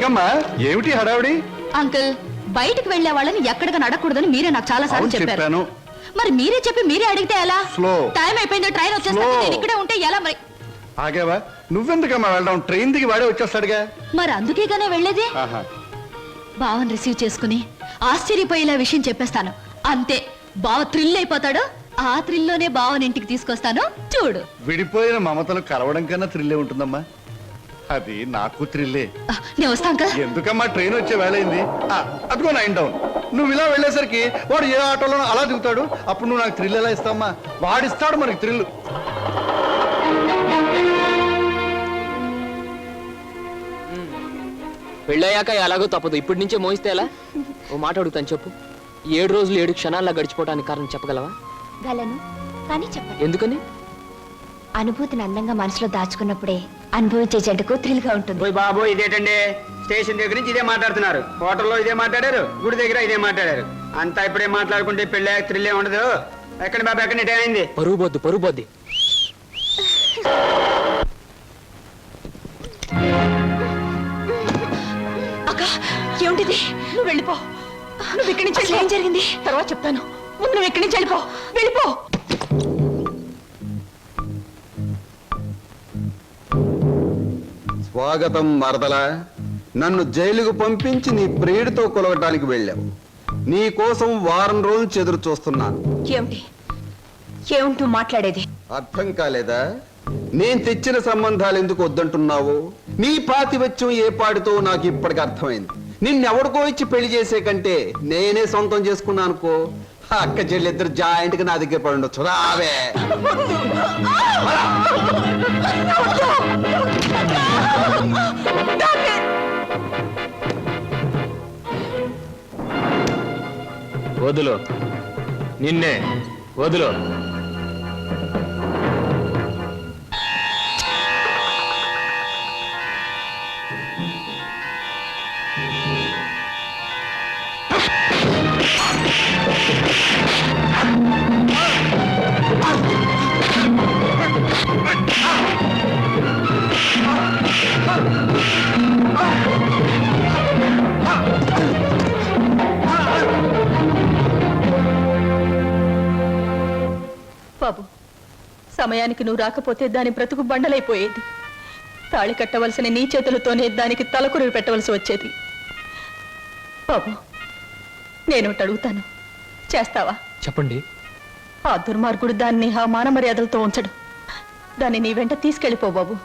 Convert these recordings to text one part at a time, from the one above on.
ఎక్కడికమ్మా? ఏమిటి హడావిడి? అంకుల్, బయటికి వెళ్లే వాళ్ళని ఎక్కడికి నడకూడదని మీరే నాకు చాలా సార్లు చెప్పారు. మరి మీరే చెప్పి మీరే అడిగితే ఎలా? టైం అయిపోయింది, ట్రైన్ వచ్చేస్తా. నేను ఇక్కడే ఉంటే ఎలా? మరి ఆగేవా? నువ్వెందుకమ్మా వెళ్ళడం? ట్రైన్ దిగి వాడే వచ్చేస్తాడుగా. మరి అందుకేగానే వెళ్ళేది. బావని రిసీవ్ చేసుకుని ఆశ్చర్యపోయేలా విషయం చెప్పేస్తాను, అంతే. బావ థ్రిల్ అయిపోతాడు. ఆ థ్రిల్లోనే బావని ఇంటికి తీసుకొస్తాను, చూడు. విడిపోయిన మమతలు కలవడం కన్నా థ్రిల్లే ఉంటుందమ్మా. అది నాకు థ్రిల్లే. నేను వస్తాను. ఎందుకమ్మా? ట్రైన్ వచ్చే వేళైంది. అదిగో 9 డౌన్. నువ్వు ఇలా వెళ్ళేసరికి వాడు ఏ ఆటోలోనో అలా దిగుతాడు. అప్పుడు నువ్వు నాకు థ్రిల్ ఎలా ఇస్తావమ్మా? వాడిస్తాడు మనకి థ్రిల్. పెళ్ళయ్యాక ఎలాగో తప్పదు, ఇప్పటి నుంచే మోయిస్తే ఎలా? ఓ మాట అడుగుతాను, చెప్పు. 7 రోజులు 7 క్షణాల్లో గడిచిపోవడానికి కారణం చెప్పగలవా? గలను, కానీ చెప్పను. ఎందుకని? అనుభూతిని అందంగా మనసులో దాచుకున్నప్పుడే అనుభవించే జంటకు థ్రిల్ గా ఉంటుంది. ఓయ్ బాబు, ఇదేటండి? స్టేషన్ దగ్గర నుంచి ఇదే మాట్లాడుతున్నారు, హోటల్లో ఇదే మాట్లాడారు, గుడి దగ్గర ఇదే మాట్లాడారు. అంతా ఇప్పుడే మాట్లాడుకుంటే పెళ్ళి థ్రిల్లే ఉండదు. ఎక్కడ బాబు, ఎక్కడ టైం అయింది? పరువు బొద్దు. అక్క, ఏమిటిది? నువ్వు వెళ్ళిపో. నువ్వు ఇక్కడి నుంచి ఏం జరిగింది తర్వాత చెప్తాను. ముందు నువ్వు ఇక్కడి నుంచి వెళ్ళిపో. స్వాగతం మరదలా. నన్ను జైలుకు పంపించి నీ ప్రియుడితో కొలవటానికి వెళ్ళావు. నీ కోసం వారం రోజులు చెదురు చూస్తున్నాను. ఏమిటూ మాట్లాడేది? అర్థం కాలేదా? నేను తెచ్చిన సంబంధాలు ఎందుకు వద్దంటున్నావు? నీ పాతివత్యం ఏ పాడితో నాకు ఇప్పటికి అర్థమైంది. నిన్నెవడికో ఇచ్చి పెళ్లి చేసే కంటే నేనే సొంతం చేసుకున్నాను అనుకో. అక్క చెల్లిద్దరు జాయింట్ గా నా దగ్గర పడి ఉండొచ్చు. రావే. వదులు, నిన్నే వదులు. బాబు, సమయానికి నువ్వు రాకపోతే దాని బ్రతుకు బండలైపోయేది. తాళి కట్టవలసిన నీ చేతులతోనే దానికి తలకొరివి పెట్టవలసి వచ్చేది. బాబు, నేను అడుగుతాను, చేస్తావా? చెప్పండి. ఆ దుర్మార్గుడు దాన్ని ఆ మాన మర్యాదలతో ఉంచడు. దాన్ని నీ వెంట తీసుకెళ్ళిపో బాబు.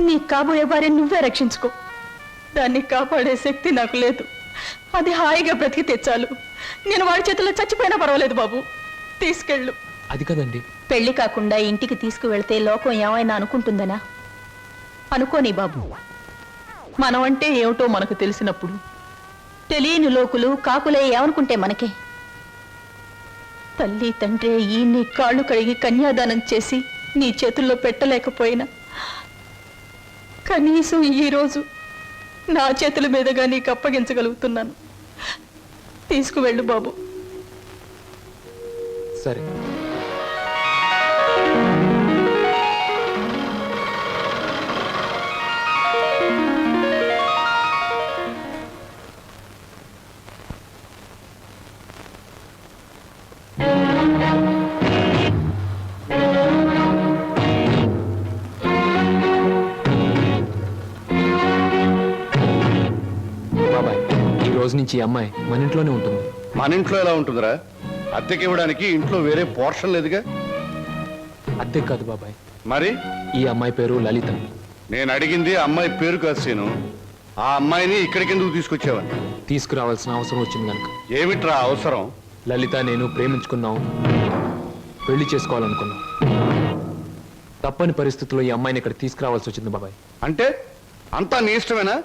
నీ కాబోయే భార్యను నువ్వే రక్షించుకో. దాన్ని కాపాడే శక్తి నాకు లేదు. అది హాయిగా బ్రతికి తెచ్చాలు. నేను వాడి చేతుల్లో చచ్చిపోయినా పర్వాలేదు బాబు, తీసుకెళ్ళు. అది కదండి. పెళ్లి కాకుండా ఇంటికి తీసుకువెళ్తే లోకం ఏమైనా అనుకుంటుందనా? అనుకోని బాబు. మనం అంటే ఏమిటో మనకు తెలిసినప్పుడు తెలియని లోకులు కాకులే ఏమనుకుంటే మనకే? తల్లి తండ్రి ఈ నీ కాళ్ళు కడిగి కన్యాదానం చేసి నీ చేతుల్లో పెట్టలేకపోయినా కనీసం ఈరోజు నా చేతుల మీదుగా నీకు అప్పగించగలుగుతున్నాను. తీసుకువెళ్ళు బాబు. సరే. బాబాయ్, ఈ రోజు నుంచి ఈ అమ్మాయి మన ఇంట్లోనే ఉంటుంది. మన ఇంట్లో ఎలా ఉంటుందిరా? అద్దెకి ఇవ్వడానికి ఇంట్లో వేరే పోర్షన్ లేదుగా. అద్దె కాదు బాబాయ్. మరి ఈ అమ్మాయి పేరు లలిత. నేను అడిగింది అమ్మాయి పేరు కాదు సీను. ఆ అమ్మాయిని ఇక్కడికి ఎందుకు తీసుకొచ్చావని. తీసుకురావాల్సిన అవసరం వచ్చింది కనుక. ఏమిట్రా అవసరం? లలిత నేను ప్రేమించుకున్నాం, పెళ్లి చేసుకోవాలనుకున్నాం. తప్పని పరిస్థితుల్లో ఈ అమ్మాయిని ఇక్కడ తీసుకురావాల్సి వచ్చింది బాబాయ్. అంటే అంతా నీ ఇష్టమేనా?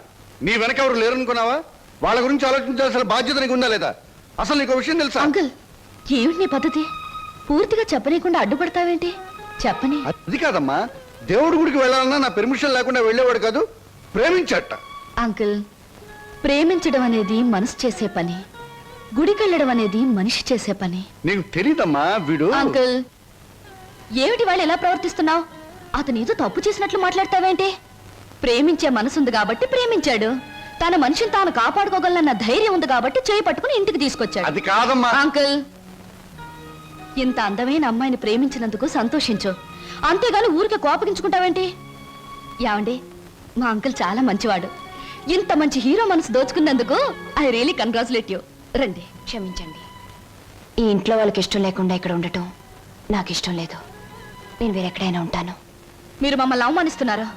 నీ వెనక ఎవరు లేరనుకున్నావా? వాళ్ళ గురించి ఆలోచించాల్సిన బాధ్యత నీకు ఉందా లేదా? అసలు నీకు విషయం తెలుసా? అంకుల్, ఏమిటి నీ పద్ధతి? పూర్తిగా చెప్పనీయకుండా అడ్డుపడతావేంటి? చెప్పని. అది కాదమ్మా, దేవుడి గుడికి వెళ్ళాలన్నా నా పెర్మిషన్ లేకుండా వెళ్ళేవాడు కాదు, ప్రేమించట. అంకుల్, ప్రేమించడం అనేది మనసు చేసే పని, గుడికెళ్ళడం అనేది మనిషి చేసే పని. నీకు తెలీదమ్మా వీడు. అంకుల్, ఏమిటి వాళ్ళు ఎలా ప్రవర్తిస్తున్నావు? అతను ఏదో తప్పు చేసినట్లు మాట్లాడతావేంటి? ప్రేమించే మనసుంది కాబట్టి ప్రేమించాడు. తన మనిషిని తాను కాపాడుకోగలన్న ధైర్యం ఉంది కాబట్టి చేయి పట్టుకుని ఇంటికి తీసుకొచ్చాడు. అది కాదమ్మా. అంకుల్, ఇంత అందమైన అమ్మాయిని ప్రేమించినందుకు సంతోషించు, అంతేగాని ఊరికే కోపగించుకుంటావేంటి? ఏమండి, మా అంకుల్ చాలా మంచివాడు. ఇంత మంచి హీరో మనసు దోచుకున్నందుకు ఐ రియలీ కంగ్రాచులేట్ యూ. రండి. క్షమించండి, ఈ ఇంట్లో వాళ్ళకి ఇష్టం లేకుండా ఇక్కడ ఉండటం నాకు ఇష్టం లేదు. నేను వేరెక్కడైనా ఉంటాను. మీరు మమ్మల్ని అవమానిస్తున్నారా?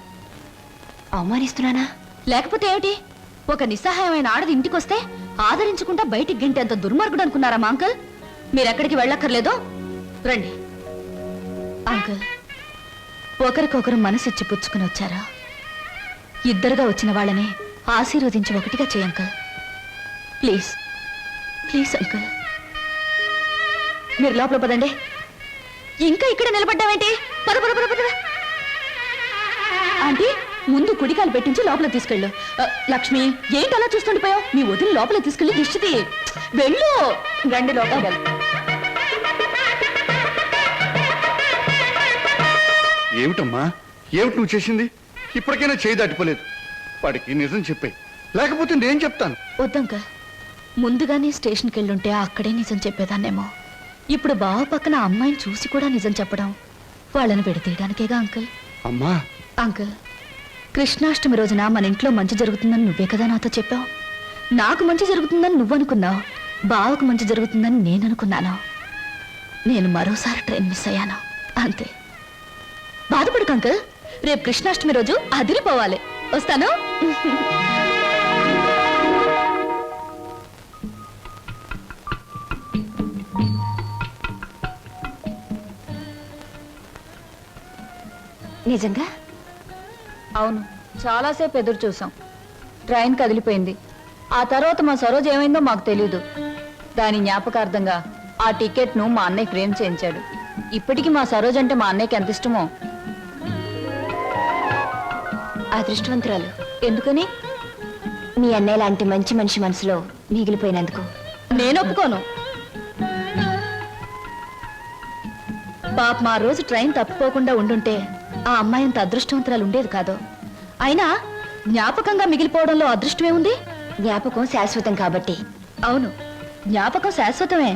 అవమానిస్తున్నానా? లేకపోతే ఏమిటి? ఒక నిస్సహాయమైన ఆడది ఇంటికొస్తే ఆదరించకుండా బయటికి గంటేంత దుర్మార్గుడు అనుకున్నారా మా అంకుల్? మీరెక్కడికి వెళ్ళక్కర్లేదో, రండి. అంకుల్, ఒకరికొకరు మనసిచ్చి పుచ్చుకుని వచ్చారా? ఇద్దరుగా వచ్చిన వాళ్ళని ఆశీర్వదించి ఒకటిగా చేయ అంకుల్. Please please uncle. మీరు లోపల పదండి. ఇంకా ఇక్కడ నిలబడ్డావేంటి? పద పద పద పద. ఆంటీ, ముందు కుడికాలు పెట్టించి లోపల తీసుకెళ్ళు. లక్ష్మి, ఏంటి అలా చూస్తుండిపోయావు? మీ వదిన లోపల తీసుకెళ్ళి దిష్టిది. వెళ్ళు. రండి లోపల వెళ్ళు. ఏమిటమ్మా, ఏమిటి నువ్వు చేసింది? ఇప్పటికైనా చేయి దాటిపోలేదు. వాడికి నిజం చెప్పే, లేకపోతే నేను చెప్తాను. వద్దంకల్, ముందుగానే స్టేషన్కి వెళ్ళుంటే అక్కడే నిజం చెప్పేదాన్నేమో. ఇప్పుడు బావ పక్కన అమ్మాయిని చూసి కూడా నిజం చెప్పడం వాళ్ళని విడతీయడానికేగా అంకుల్. అమ్మా. అంకుల్, కృష్ణాష్టమి రోజున మన ఇంట్లో మంచి జరుగుతుందని నువ్వే కదా నాతో చెప్పావు. నాకు మంచి జరుగుతుందని నువ్వు అనుకున్నావు, బావకు మంచి జరుగుతుందని నేను అనుకున్నాను. నేను మరోసారి ట్రైన్ మిస్ అయ్యాను, అంతే. బాధపడకు అంకుల్, రేపు కృష్ణాష్టమి రోజు అదిరిపోవాలి. వస్తాను. నిజంగా? అవును, చాలాసేపు ఎదురు చూసాం. ట్రైన్ కదిలిపోయింది. ఆ తర్వాత మా సరోజ్ ఏమైందో మాకు తెలియదు. దాని జ్ఞాపకార్థంగా ఆ టికెట్ను మా అన్నయ్య ఫ్రేమ్ చేయించాడు. ఇప్పటికీ మా సరోజ్ అంటే మా అన్నయ్యకి ఎంత ఇష్టమో. అదృష్టవంతురాలు. ఎందుకని? మీ అన్నయ్య లాంటి మంచి మనిషి మనసులో మిగిలిపోయినందుకు. నేను ఒప్పుకోను. పాప మా రోజు ట్రైన్ తప్పిపోకుండా ఉండుంటే ఆ అమ్మాయి అంత అదృష్టవంతురాలు ఉండేది కాదు. అయినా జ్ఞాపకంగా మిగిలిపోవడంలో అదృష్టమే ఉంది. జ్ఞాపకం శాశ్వతం కాబట్టి. అవును, జ్ఞాపకం శాశ్వతమే.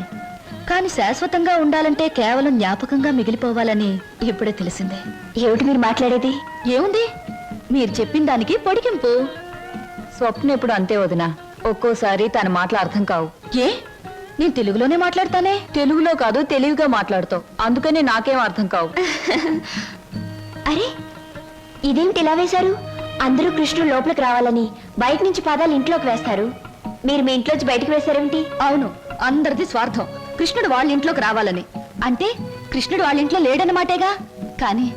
కానీ శాశ్వతంగా ఉండాలంటే కేవలం జ్ఞాపకంగా మిగిలిపోవాలని ఇప్పుడే తెలిసిందే. ఏమిటి మీరు మాట్లాడేది? ఏముంది, మీరు చెప్పిన దానికి పొడిగింపు. స్వప్న ఎప్పుడు అంతే వదినా, ఒక్కోసారి తన మాటలు అర్థం కావు. ఏ, నేను తెలుగులోనే మాట్లాడతానే. తెలుగులో కాదు, తెలివిగా మాట్లాడుతావు, అందుకని నాకేం అర్థం కావు. అరే, ఇదేమిటి ఇలా వేశారు? అందరూ కృష్ణుడు లోపలికి రావాలని బయట నుంచి పాదాలు ఇంట్లోకి వేస్తారు. మీరు మీ ఇంట్లోంచి బయటకు వేశారేమిటి? అవును, అందరిది స్వార్థం. కృష్ణుడు వాళ్ళ ఇంట్లోకి రావాలని. అంటే కృష్ణుడు వాళ్ళ ఇంట్లో లేడన్నమాటేగా. కానీ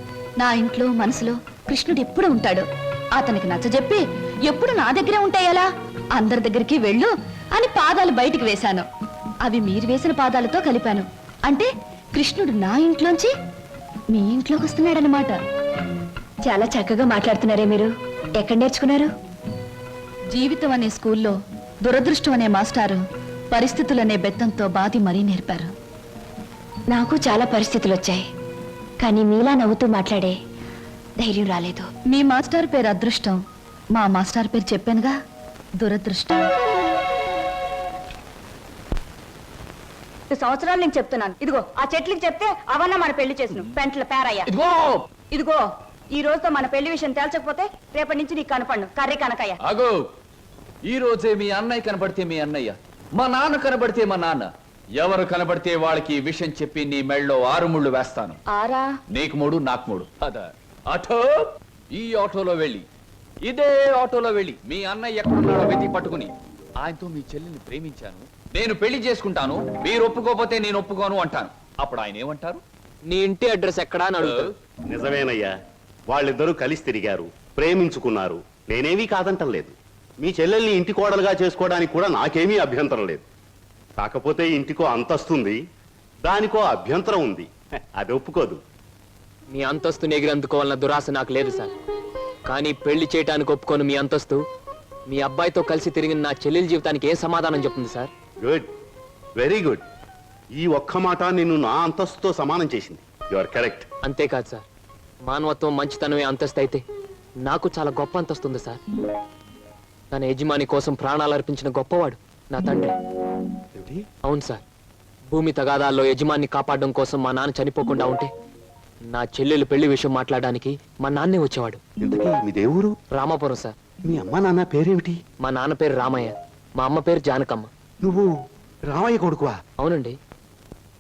నా ఇంట్లో మనసులో కృష్ణుడు ఎప్పుడు ఉంటాడు. అతనికి నచ్చజెప్పి ఎప్పుడు నా దగ్గరే ఉంటాయలా? అందరి దగ్గరికి వెళ్ళు అని పాదాలు బయటికి వేశాను. అవి మీరు వేసిన పాదాలతో కలిపాను. అంటే కృష్ణుడు నా ఇంట్లోంచి మీ ఇంట్లోకి వస్తున్నాడనమాట. చాలా చక్కగా మాట్లాడుతున్నారే మీరు. ఎక్కడ నేర్చుకున్నారు? జీవితం అనే స్కూల్లో దురదృష్టం అనే మాస్టారు పరిస్థితులనే బెత్తంతో బాధి మరీ నేర్పారు. నాకు చాలా పరిస్థితులు వచ్చాయి, కానీ మీలా నవ్వుతూ మాట్లాడే ధైర్యం రాలేదు. మీ మాస్టర్ పేరు అదృష్టం, మా మాస్టర్ పేరు చెప్పానుగా, దురదృష్టం. సంవత్సరాలు నేను చెప్తున్నాను. ఇదిగో ఆ చెట్లకి చెప్తే అవన్న మన పెళ్లి చేసిన పెంట్ల పేరయ్య. ఇదిగో ఈ రోజుతో మన పెళ్లి విషయం తేల్చకపోతే రేపటి నుంచి నీకు కనపడను కర్రీ కనకయ్య. అగో, ఈ రోజే మీ అన్నయ్య కనబడితే మీ అన్నయ్య, మా నాన్న కనబడితే మా నాన్న, ఎవరు కనబడితే వాళ్ళకి ఈ విషయం చెప్పి నీ మెళ్ళలో 6 ముళ్ళు వేస్తాను. ఆరా? నీకు 3, నాకు 3. అదా ఆటో, ఈ ఆటోలో వెళ్ళి, ఇదే ఆటోలో వెళ్ళి మీ అన్నయ్య ఎక్కడున్నాడో వెతికి పట్టుకుని ఆయనతో మీ చెల్లిని ప్రేమించాను, నేను పెళ్లి చేసుకుంటాను, మీరు ఒప్పుకోపోతే నేను ఒప్పుకోను అంటాను. అప్పుడు ఆయన ఏమంటారు? నీ ఇంటి అడ్రస్ ఎక్కడా అని అడుగుతారు. నిజమేనయ్యా, వాళ్ళిద్దరూ కలిసి తిరిగారు, ప్రేమించుకున్నారు. నేనేమీ కాదంటం లేదు. మీ చెల్లెల్ని ఇంటి కోడలుగా చేసుకోవడానికి కూడా నాకేమీ అభ్యంతరం లేదు. కాకపోతే ఇంటికో అంతస్తుంది, దానికో అభ్యంతరం ఉంది. అది ఒప్పుకోదు. మీ అంతస్తుని ఎగిరందుకోవాలన్న దురాశ నాకు లేదు సార్. కానీ పెళ్లి చేయటానికి ఒప్పుకోను మీ అంతస్తు మీ అబ్బాయితో కలిసి తిరిగిన నా చెల్లెల జీవితానికి ఏ సమాధానం చెప్తుంది సార్? Good, very good. ఈ ఒక్క మాట నిన్ను నా అంతస్తుతో సమానం చేసింది. You are correct. అంతేకాదు సార్, మానవత్వం మంచితనమే అంతస్తు అయితే నాకు చాలా గొప్ప అంతస్తు ఉంది సార్. తన యజమాని కోసం ప్రాణాలు అర్పించిన గొప్పవాడు నా తండ్రి. అవును సార్, భూమి తగాదాల్లో యజమాన్ని కాపాడడం కోసం మా నాన్న చనిపోకుండా ఉంటే నా చెల్లెలు పెళ్లి విషయం మాట్లాడడానికి మా నాన్నే వచ్చేవాడు. ఇంతకీ మీ దేవురు? రామాపురం సార్. మీ అమ్మ నాన్న పేరేమిటి? మా నాన్న పేరు రామయ్య, మా అమ్మ పేరు జానకమ్మ. నువ్వు రామయ్య కొడుకువా? అవునండి.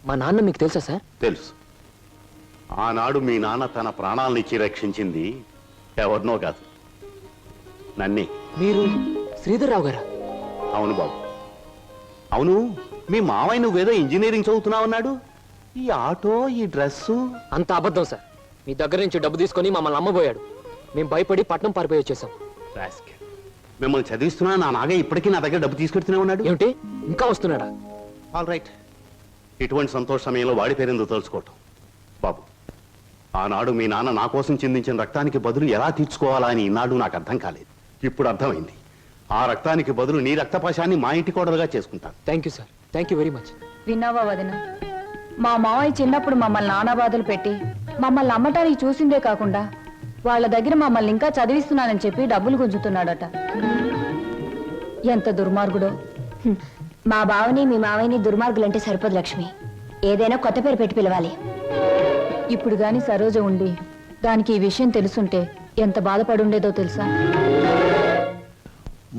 మా నాన్న మీకు తెలుసా సార్? తెలుసు. ఆనాడు మీ నాన్న తన ప్రాణాలనిచ్చి రక్షించింది ఎవరినో కాదు, నన్నే. మీరు శ్రీధర్రావు గారా? అవును బాబు. అవును, మీ మావయ్య నువ్వేదో ఇంజనీరింగ్ చదువుతున్నావన్నాడు. ఈ ఆటో, ఈ డ్రెస్సు అంత అబద్ధం సార్. మీ దగ్గర నుంచి డబ్బు తీసుకొని మమ్మల్ని అమ్మబోయాడు. మేము భయపడి పట్నం పారిపోయి వచ్చేసాం. రాస్కెల్. మిమ్మల్ని చదివిస్తున్నా నా నాగయ్య ఇప్పటికీ నా దగ్గర డబ్బు తీసుకెడుతూనే ఉన్నాడు. ఏమిటి, ఇంకా వస్తున్నాడా? All right. ఇటువంటి సంతోష సమయంలో వాడి పేరెందుకు తలుచుకోవటం? బాబు, ఆనాడు మీ నాన్న నా కోసం చిందించిన రక్తానికి బదులు ఎలా తీర్చుకోవాలా అని ఈనాడు నాకు అర్థం కాలేదు. ఇప్పుడు అర్థమైంది. ఆ రక్తానికి బదులు నీ రక్తపాశాన్ని మా ఇంటి కోడలుగా చేసుకుంటాను. Thank you sir, thank you very much. విన్నావా వదిన? మా మావయ్య చిన్నప్పుడు మమ్మల్ని నానా బాధలు పెట్టి మమ్మల్ని అమ్మటానికి చూసిందే కాకుండా వాళ్ళ దగ్గర మమ్మల్ని ఇంకా చదివిస్తున్నానని చెప్పి డబ్బులు గుంజుతున్నాడట. ఎంత దుర్మార్గుడో. మా బావని మీ మావయ్యని దుర్మార్గులంటే సరిపోదు లక్ష్మి. ఏదైనా కొత్త పేరు పెట్టి పిలవాలి. ఇప్పుడు గాని సరోజ ఉండి దానికి ఈ విషయం తెలుసుంటే ఎంత బాధపడుండేదో తెలుసా?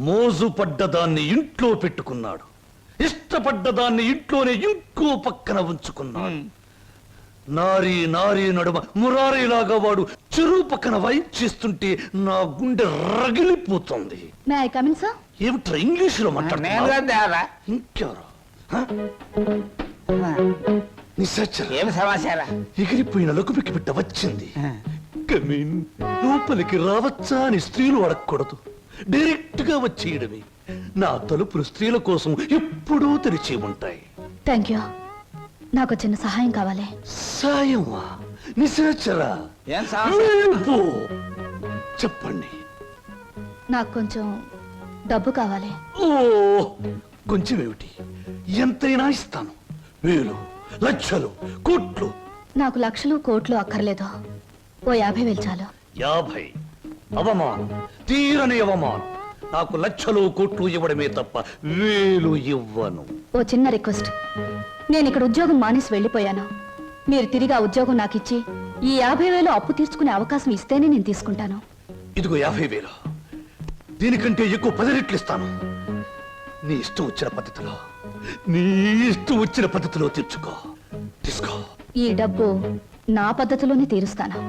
మోజు పడ్డదాన్ని ఇంట్లో పెట్టుకున్నాడు, ఇష్టపడ్డదాన్ని ఇంట్లోనే ఇంకో పక్కన ఉంచుకున్నాడు. నారీ నారీ నడుమ మురారీలాగా వాడు చెరువు పక్కన వైప్ చేస్తుంటే నా గుండె రగిలిపోతుంది. May I come in sir? ఏమిట్రా ఇంగ్లీషులో మాట్లాడుతున్నా? ఇంకెవరు? ఏమి సమాచారం? ఎగిరిపోయిన లకుపికి బిడ్డ వచ్చింది. కమీన్, లోపలికి రావచ్చా అని స్త్రీలు అడగకూడదు, డైరెక్ట్ గా వచ్చేయడమే. నా తలుపులు స్త్రీల కోసం ఎప్పుడూ తెరిచి ఉంటాయి. Thank you. నాకు చిన్న సహాయం కావాలి. సాయమా? నిశాచరా, ఏం సమస్య? వెళ్ళిపో. చెప్పండి. నాకు కొంచెం డబ్బు కావాలి. ఓ, కొంచెం ఏమిటి, ఎంతైనా ఇస్తాను. వేలు, లక్షలు, కోట్లు. నాకు లక్షలు కోట్లు అక్కర్లేదు. ఓ 50,000 చాలు. 50? అవమానం, తీరని అవమానం. నాకు లక్షలు కోట్లు ఇవ్వడమే తప్ప వేలు ఇవ్వను. ఓ చిన్న రిక్వెస్ట్. నేను ఇక్కడ ఉద్యోగం మానేసి వెళ్ళిపోయాను. మీరు తిరిగి ఆ ఉద్యోగం నాకు ఇచ్చి ఈ 50,000 అప్పు తీర్చుకునే అవకాశం ఇస్తేనే నేను తీసుకుంటాను. ఇదిగో 50,000. దీనికంటే ఎక్కువ 10 రెట్లు ఇస్తాను. నీ ఇష్టం వచ్చిన పద్ధతిలో, నీ ఇష్టం వచ్చిన పద్ధతిలో తీర్చుకో. తీసుకో. ఈ డబ్బు నా పద్ధతిలోనే తీరుస్తాను.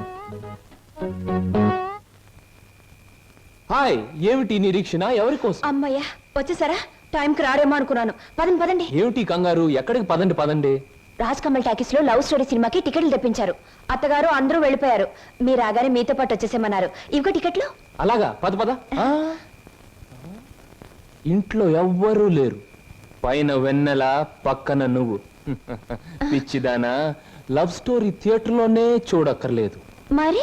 హాయ్, ఏమిటి నిరీక్షణ? ఎవరి కోసం? అమ్మయ్యా, వచ్చేసారా? టైంకి రారేమో అనుకున్నాను. పదండి పదండి. ఏమిటి కంగారు? ఎక్కడికి? పదండి పదండి. రాజ్ కమల్ టాకీస్ లో లవ్ స్టోరీ సినిమాకి టికెట్లు తెప్పించారు. అత్తగారు అందరూ వెళ్ళిపోయారు. మీరు రాగానే మీతో పాటు వచ్చేసేమన్నారు. ఇవిగో టికెట్లు. అలాగా, పద పద. ఇంట్లో ఎవ్వరూ లేరు. పైన వెన్నెల, పక్కన నువ్వు. పిచ్చిదానా, లవ్ స్టోరీ థియేటర్లోనే చూడక్కర్లేదు. మరి